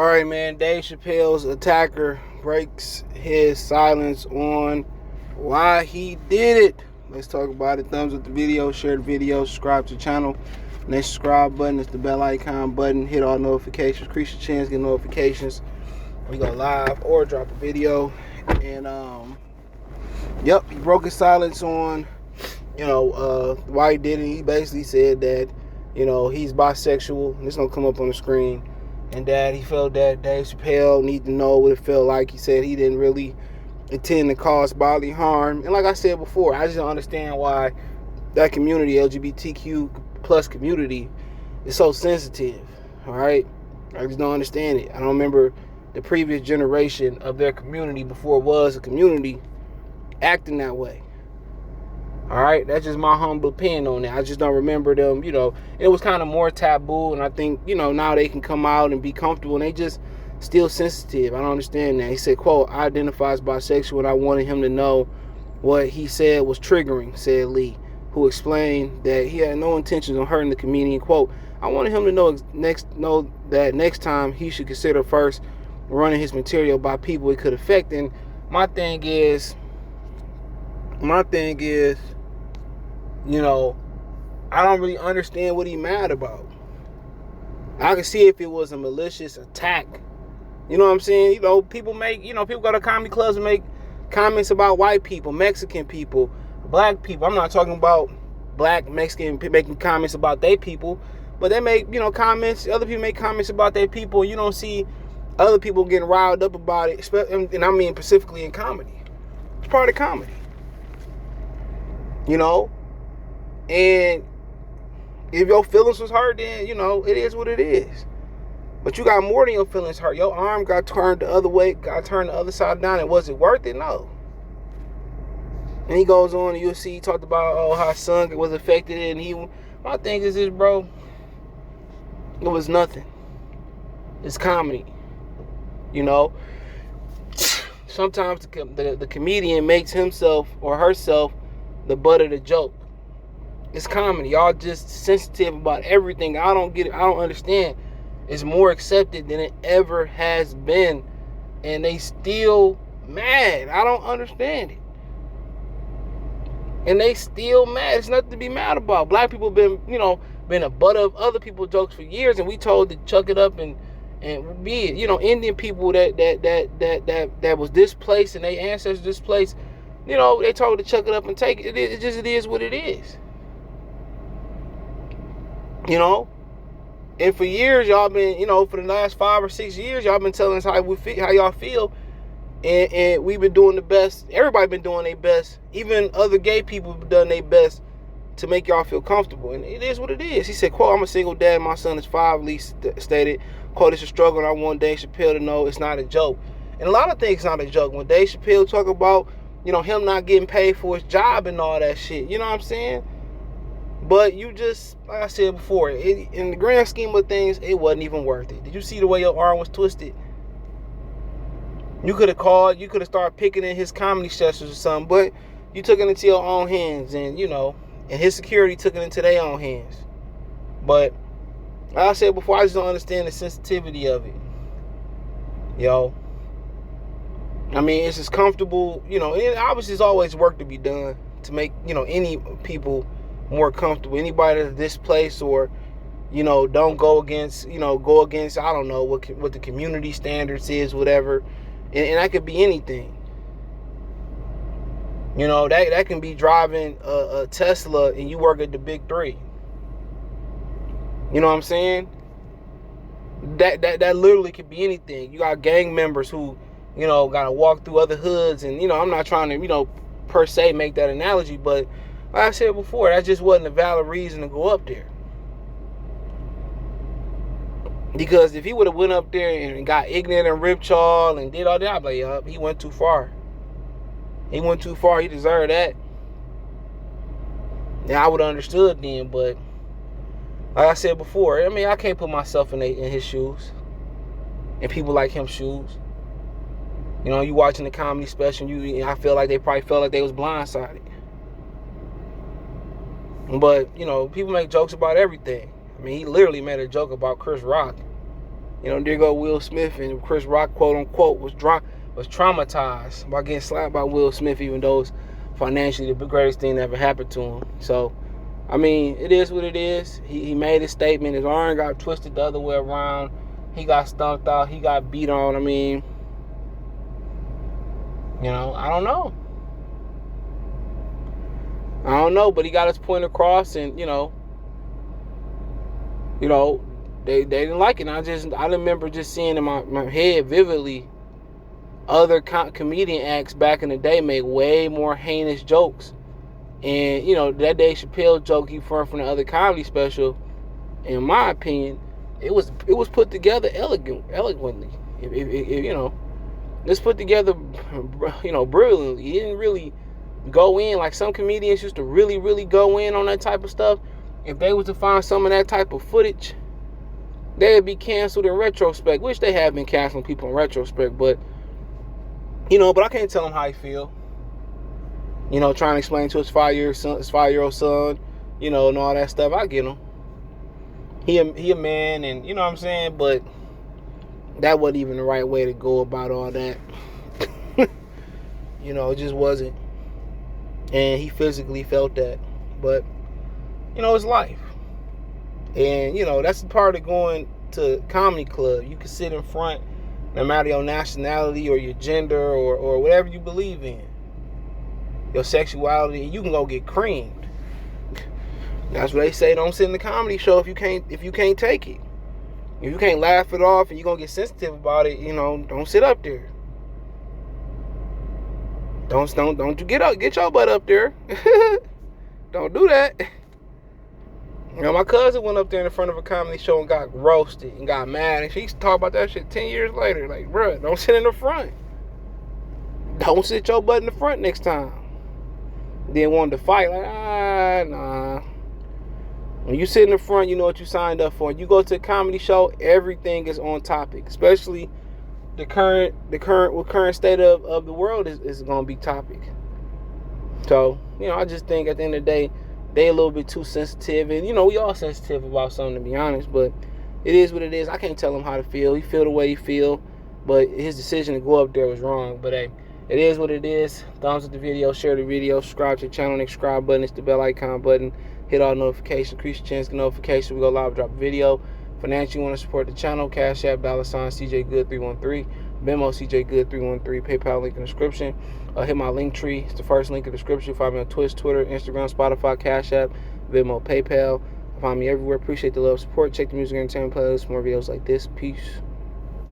All right, man. Dave Chappelle's attacker breaks his silence on why he did it. Let's talk about it. Thumbs up the video, share the video, subscribe to the channel. Next subscribe button is the bell icon button. Hit all notifications. Increase your chance, get notifications. We go live or drop a video. And yep, he broke his silence on why he did it. He basically said that he's bisexual. And it's gonna come up on the screen. And that he felt that Dave Chappelle needed to know what it felt like. He said he didn't really intend to cause bodily harm. And like I said before, I just don't understand why that community, LGBTQ plus community, is so sensitive. All right? I just don't understand it. I don't remember the previous generation of their community before it was a community acting that way. All right, that's just my humble opinion on that. I just don't remember them, it was kind of more taboo. And I think, now they can come out and be comfortable and they just still sensitive. I don't understand that. He said, quote, I identify as bisexual and I wanted him to know what he said was triggering, said Lee, who explained that he had no intentions on hurting the comedian. Quote, I wanted him to know that next time he should consider first running his material by people it could affect. And my thing is, I don't really understand what he mad about. I can see if it was a malicious attack. You know what I'm saying? People go to comedy clubs and make comments about white people, Mexican people, black people. I'm not talking about black, Mexican making comments about their people, but they make, comments, other people make comments about their people. You don't see other people getting riled up about it, and I mean specifically in comedy. It's part of comedy. And if your feelings was hurt, then, it is what it is. But you got more than your feelings hurt. Your arm got turned the other way, got turned the other side down, and was it worth it? No. And he goes on, and you'll see, he talked about, how his son was affected, and my thing is this, bro, it was nothing. It's comedy. Sometimes the comedian makes himself or herself the butt of the joke. It's comedy. Y'all just sensitive about everything. I don't get it. I don't understand. It's more accepted than it ever has been. And they still mad. I don't understand it. And they still mad. It's nothing to be mad about. Black people been a butt of other people's jokes for years, and we told to chuck it up and be it. Indian people that was displaced and their ancestors displaced, they told to chuck it up and take it. It is what it is. And for years y'all been, for the last 5 or 6 years, y'all been telling us how y'all feel, and we've been doing the best. Everybody been doing their best. Even other gay people have done their best to make y'all feel comfortable, and it is what it is. He said, quote, I'm a single dad, my son is 5, Lee stated, quote, it's a struggle, and I want Dave Chappelle to know it's not a joke. And a lot of things not a joke. When Dave Chappelle talk about, him not getting paid for his job and all that shit, you know what I'm saying? But you just, like I said before, in the grand scheme of things, it wasn't even worth it. Did you see the way your arm was twisted? You could have started picking in his comedy sessions or something, but you took it into your own hands, and and his security took it into their own hands. But like I said before, I just don't understand the sensitivity of it. I mean, it's just comfortable, and obviously there's always work to be done to make, any people more comfortable. Anybody that's displaced or, don't go against, I don't know what the community standards is, whatever. And that could be anything. That can be driving a Tesla and you work at the big 3. You know what I'm saying? That literally could be anything. You got gang members who, got to walk through other hoods. And, I'm not trying to, per se make that analogy. But like I said before, that just wasn't a valid reason to go up there. Because if he would have went up there and got ignorant and ripped y'all and did all that, I'd be like, he went too far. He went too far. He deserved that. Now I would have understood then, but like I said before, I can't put myself in his shoes, and people like him shoes. You watching the comedy special, I feel like they probably felt like they was blindsided. But, people make jokes about everything. He literally made a joke about Chris Rock. There go Will Smith, and Chris Rock, quote unquote, was traumatized by getting slapped by Will Smith, even though it's financially the greatest thing that ever happened to him. So, I mean, it is what it is. He made a statement. His arm got twisted the other way around. He got stomped out. He got beat on. I mean, I don't know. But he got his point across, and they didn't like it. And I remember just seeing in my head vividly other comedian acts back in the day make way more heinous jokes. And that Dave Chappelle joke he from the other comedy special, in my opinion, it was put together eloquently. It's put together, brilliantly. He didn't really go in like some comedians used to really, really go in on that type of stuff. If they was to find some of that type of footage, they'd be canceled in retrospect, which they have been canceling people in retrospect. But but I can't tell him how he feel. Trying to explain to his 5-year-old son, and all that stuff. I get him. He a man, and you know what I'm saying. But that wasn't even the right way to go about all that. It just wasn't. And he physically felt that. But it's life. And that's the part of going to comedy club. You can sit in front, no matter your nationality or your gender or whatever you believe in, your sexuality, and you can go get creamed. That's what they say. Don't sit in the comedy show if you can't take it. If you can't laugh it off and you're gonna get sensitive about it, don't sit up there. Don't you get your butt up there. Don't do that. My cousin went up there in front of a comedy show and got roasted and got mad, and she talked about that shit 10 years later. Like, bruh, don't sit in the front. Don't sit your butt in the front next time. Then wanted to fight, like, nah. When you sit in the front, you know what you signed up for. You go to a comedy show, everything is on topic, especially the current state of the world is going to be topic. So, I just think at the end of the day, they a little bit too sensitive, and we all sensitive about something, to be honest, but it is what it is. I can't tell him how to feel. He feel the way he feel, but his decision to go up there was wrong. But hey, it is what it is. Thumbs up the video, share the video, subscribe to the channel, and the subscribe button, it's the bell icon button. Hit all notifications, increase your chance to get notifications. We go live, drop a video. Financially, you want to support the channel, Cash App, $, CJ Good 313, Venmo, CJ Good 313, PayPal link in the description. Hit my link tree. It's the first link in the description. Find me on Twitch, Twitter, Instagram, Spotify, Cash App, Venmo, PayPal. Find me everywhere. Appreciate the love, support. Check the music and entertainment playlist for more videos like this. Peace.